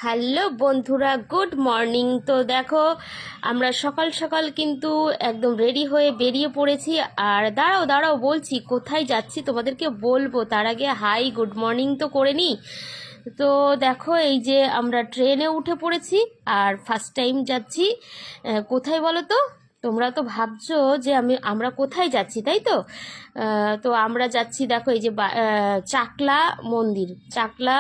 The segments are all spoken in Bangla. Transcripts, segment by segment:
হ্যালো বন্ধুরা, গুড মর্নিং। তো দেখো, আমরা সকাল সকাল কিন্তু একদম রেডি হয়ে বেরিয়ে পড়েছি। আর দাঁড়াও দাঁড়াও, বলছি কোথায় যাচ্ছি তোমাদেরকে বলবো, তার আগে হাই গুড মর্নিং তো করে নিই। তো দেখো, এই যে আমরা ট্রেনে উঠে পড়েছি আর ফার্স্ট টাইম যাচ্ছি। কোথায় বলো তো? তোমরা তো ভাবছো যে আমরা কোথায় যাচ্ছি, তাই তো? তো আমরা যাচ্ছি, দেখো এই যে চাকলা মন্দির, চাকলা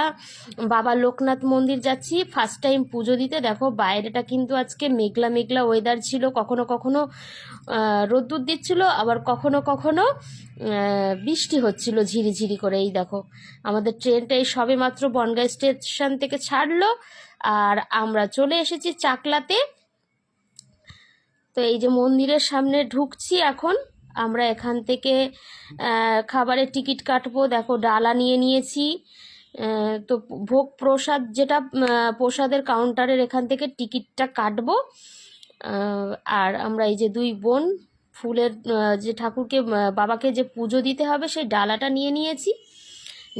বাবা লোকনাথ মন্দির যাচ্ছি ফার্স্ট টাইম পুজো দিতে। দেখো বাইরেটা কিন্তু আজকে মেঘলা মেঘলা ওয়েদার ছিল, কখনো কখনো রোদ্দুর দিচ্ছিল, আবার কখনো কখনো বৃষ্টি হচ্ছিল ঝিরিঝিরি করে। এই দেখো, আমাদের ট্রেনটা এই সবে মাত্র বনগাঁ স্টেশন থেকে ছাড়লো আর আমরা চলে এসেছি চাকলাতে। তো এই যে মন্দিরের সামনে ঢুকছি এখন। আমরা এখান থেকে খাবারের টিকিট কাটবো। দেখো ডালা নিয়ে নিয়েছি। তো ভোগ প্রসাদ, যেটা প্রসাদের কাউন্টারের এখান থেকে টিকিটটা কাটবো। আর আমরা এই যে দুই বোন ফুলের যে ঠাকুরকে বাবাকে যে পুজো দিতে হবে সেই ডালাটা নিয়ে নিয়েছি,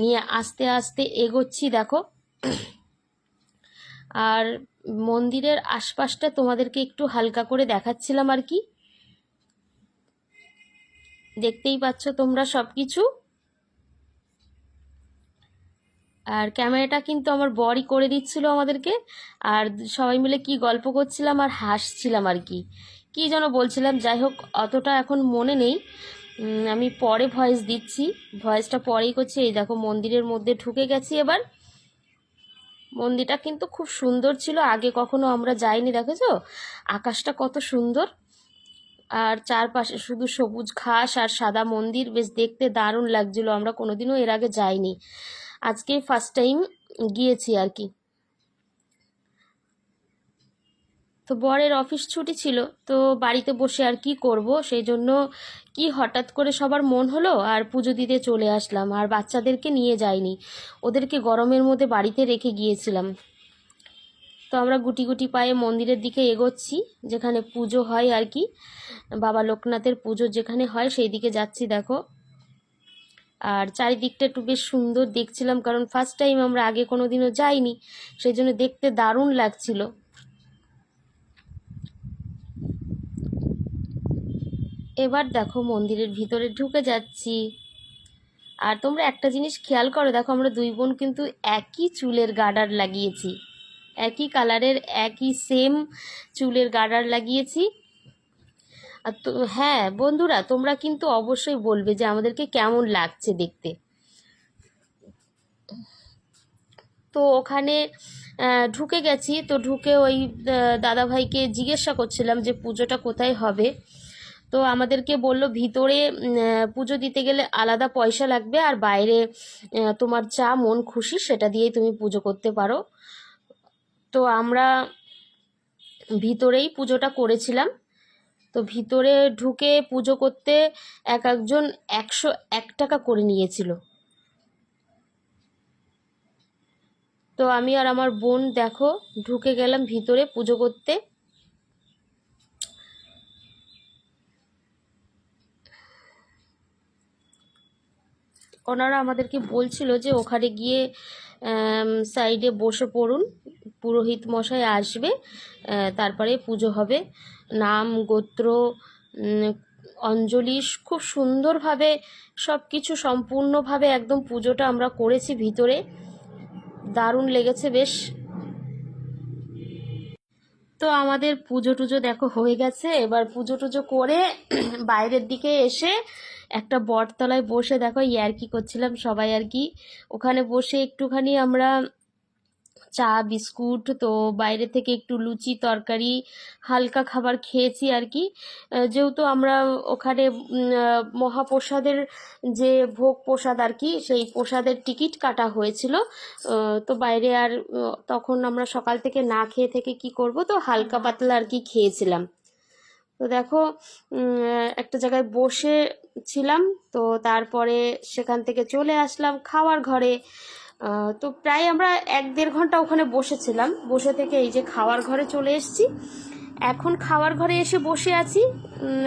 নিয়ে আস্তে আস্তে এগোচ্ছি দেখো। আর মন্দিরের আশপাশটা তোমাদেরকে একটু হালকা করে দেখাচ্ছিলাম আর কি, দেখতেই পাচ্ছ তোমরা সব কিছু। আর ক্যামেরাটা কিন্তু আমার বরই করে দিচ্ছিল আমাদেরকে। আর সবাই মিলে কি গল্প করছিলাম আর হাসছিলাম আর কি, কি যেন বলছিলাম, যাই হোক অতটা এখন মনে নেই। আমি পরে ভয়েস দিচ্ছি, ভয়েসটা পরেই করছি। এই দেখো মন্দিরের মধ্যে ঢুকে গেছি এবার। মন্দিরটা কিন্তু খুব সুন্দর ছিল, আগে কখনো আমরা যাইনি, দেখেছো আকাশটা কত সুন্দর। আর চারপাশে শুধু সবুজ ঘাস আর সাদা মন্দির, বেশ দেখতে দারুণ লাগছিল। আমরা কোনোদিনও এর আগে যাইনি, আজকে ফার্স্ট টাইম গিয়েছি আর কি। তো বরের অফিস ছুটি ছিল, তো বাড়িতে বসে আর কি করব, সেই জন্য কি হঠাৎ করে সবার মন হলো আর পুজো দিতে চলে আসলাম। আর বাচ্চাদেরকে নিয়ে যাইনি, ওদেরকে গরমের মধ্যে বাড়িতে রেখে গিয়েছিলাম। তো আমরা গুটি গুটি পায়ে মন্দিরের দিকে এগোচ্ছি, যেখানে পুজো হয় আর কি, বাবা লোকনাথের পুজো যেখানে হয় সেই দিকে যাচ্ছি দেখো। আর চারিদিকটা একটু বেশ সুন্দর দেখছিলাম, কারণ ফার্স্ট টাইম আমরা আগে কোনো দিনও যাইনি, সেই জন্য দেখতে দারুণ লাগছিল। এবার দেখো মন্দিরের ভিতরে ঢুকে যাচ্ছি। আর তোমরা একটা জিনিস খেয়াল করো, দেখো আমরা দুই বোন কিন্তু একই চুলের গার্ডার লাগিয়েছি, একই কালারের একই সেম চুলের গার্ডার লাগিয়েছি। আর তো হ্যাঁ বন্ধুরা, তোমরা কিন্তু অবশ্যই বলবে যে আমাদেরকে কেমন লাগছে দেখতে। তো ওখানে ঢুকে গেছি, তো ঢুকে ওই দাদাভাইকে জিজ্ঞাসা করছিলাম যে পুজোটা কোথায় হবে। তো আমাদেরকে বলল ভিতরে পুজো দিতে গেলে আলাদা পয়সা লাগবে, আর বাইরে তোমার যা মন খুশি সেটা দিয়েই তুমি পুজো করতে পারো। তো আমরা ভিতরেই পুজোটা করেছিলাম। তো ভিতরে ঢুকে পুজো করতে এক একজন 101 টাকা করে নিয়েছিল। তো আমি আর আমার বোন দেখো ঢুকে গেলাম ভিতরে পুজো করতে। ওনারা আমাদেরকে বলছিল যে ওখানে গিয়ে সাইডে বসে পড়ুন, পুরোহিত মশাই আসবে, তারপরে পুজো হবে। নাম গোত্র অঞ্জলি খুব সুন্দরভাবে সব কিছু সম্পূর্ণভাবে একদম পুজোটা আমরা করেছি ভিতরে, দারুণ লেগেছে বেশ। তো আমাদের পুজো টুজো দেখো হয়ে গেছে। এবার পুজো টুজো করে বাইরের দিকে এসে একটা বটতলায় বসে দেখো ইয়ার্কি করছিলাম সবাই আর কি। ওখানে বসে একটুখানি আমরা চা বিস্কুট, তো বাইরে থেকে একটু লুচি তরকারি হালকা খাবার খেয়েছি আর কি। যেহেতু আমরা ওখানে মহাপ্রসাদের যে ভোগ প্রসাদ আর কি, সেই প্রসাদের টিকিট কাটা হয়েছিল। তো বাইরে আর তখন আমরা সকাল থেকে না খেয়ে থেকে কি করব, তো হালকা পাতলা আর কি খেয়েছিলাম। তো দেখো একটা জায়গায় বসে ছিলাম, তো তারপরে সেখান থেকে চলে আসলাম খাওয়ার ঘরে। তো প্রায় আমরা 1-1.5 ঘন্টা ওখানে বসেছিলাম, বসে থেকে এই যে খাওয়ার ঘরে চলে এসেছি। এখন খাওয়ার ঘরে এসে বসে আছি,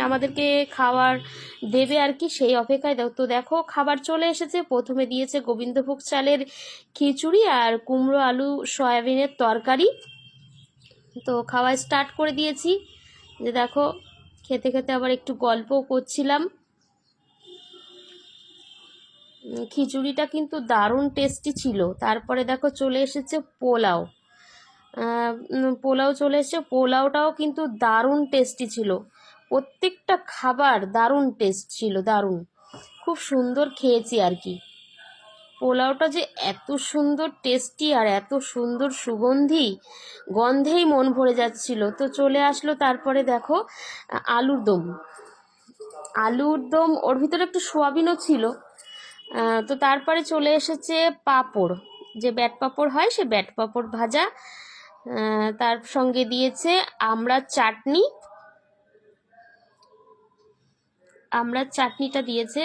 আমাদেরকে খাবার দেবে আর কি, সেই অপেক্ষায়। তো দেখো খাবার চলে এসেছে। প্রথমে দিয়েছে গোবিন্দভোগ চালের খিচুড়ি আর কুমড়ো আলু সয়াবিনের তরকারি। তো খাওয়া স্টার্ট করে দিয়েছি। যে দেখো খেতে খেতে আবার একটু গল্পও করছিলাম। খিচুড়িটা কিন্তু দারুণ টেস্টি ছিল। তারপরে দেখো চলে এসেছে পোলাও। পোলাও চলে এসেছে, পোলাওটাও কিন্তু দারুণ টেস্টি ছিল। প্রত্যেকটা খাবার দারুণ টেস্ট ছিল, দারুণ, খুব সুন্দর খেয়েছি আর কি। পোলাওটা যে এত সুন্দর টেস্টি আর এত সুন্দর সুগন্ধি, গন্ধেই মন ভরে যাচ্ছিল। তো চলে আসলো তারপরে দেখো আলুর দম। আলুর দম, ওর ভিতরে একটু সোয়াবিনও ছিল। তো তারপরে চলে এসেছে পাঁপড়, যে ব্যাট পাঁপড় হয়, সে ব্যাট পাঁপড় ভাজা। তার সঙ্গে দিয়েছে আমড়ার চাটনি। আমড়ার চাটনিটা দিয়েছে,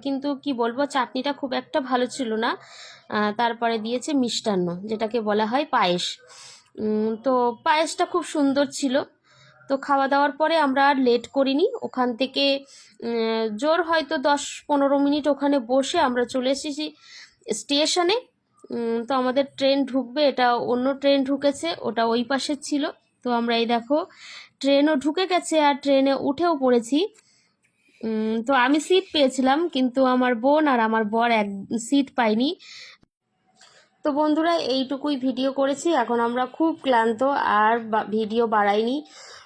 কিন্তু কি বলবো, চাটনিটা খুব একটা ভালো ছিল না। তারপরে দিয়েছে মিষ্টান্ন, যেটাকে বলা হয় পায়েস। তো পায়েসটা খুব সুন্দর ছিল। তো খাওয়া দাওয়ার পরে আমরা আর লেট করিনি, ওখান থেকে জোর হয়তো 10-15 মিনিট ওখানে বসে আমরা চলে এসেছি স্টেশনে। তো আমাদের ট্রেন ঢুকবে, এটা অন্য ট্রেন ঢুকেছে, ওটা ওই পাশের ছিল। তো আমরা এই দেখো ট্রেনও ঢুকে গেছে আর ট্রেনে উঠেও পড়েছি। তো আমি সিট পেয়েছিলাম, কিন্তু আমার বোন আর আমার বর এক সিট পাইনি। তো বন্ধুরা, এইটুকুই ভিডিও করেছি। এখন আমরা খুব ক্লান্ত, আর ভিডিও বাড়াইনি।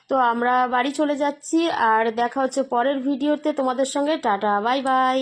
তো আমরা বাড়ি চলে যাচ্ছি, আর দেখা হচ্ছে পরের ভিডিওতে তোমাদের সঙ্গে। Tata, bye bye.